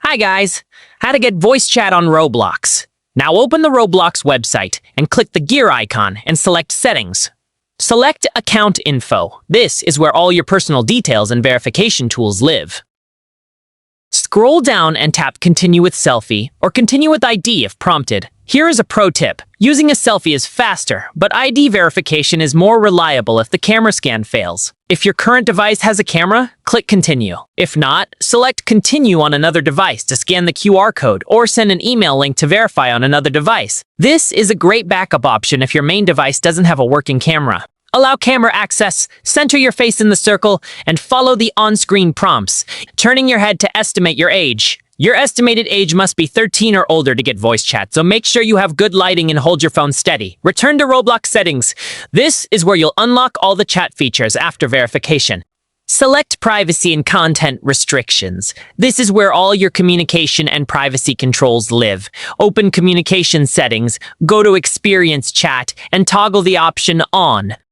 Hi guys! How to get voice chat on Roblox. Now open the Roblox website and click the gear icon and select Settings. Select Account Info. This is where all your personal details and verification tools live. Scroll down and tap Continue with Selfie or Continue with ID if prompted. Here is a pro tip. Using a selfie is faster, but ID verification is more reliable if the camera scan fails. If your current device has a camera, click Continue. If not, select Continue on another device to scan the QR code or send an email link to verify on another device. This is a great backup option if your main device doesn't have a working camera. Allow camera access, center your face in the circle, and follow the on-screen prompts, turning your head to estimate your age. Your estimated age must be 13 or older to get voice chat, so make sure you have good lighting and hold your phone steady. Return to Roblox settings. This is where you'll unlock all the chat features after verification. Select privacy and content restrictions. This is where all your communication and privacy controls live. Open communication settings, go to experience chat, and toggle the option on.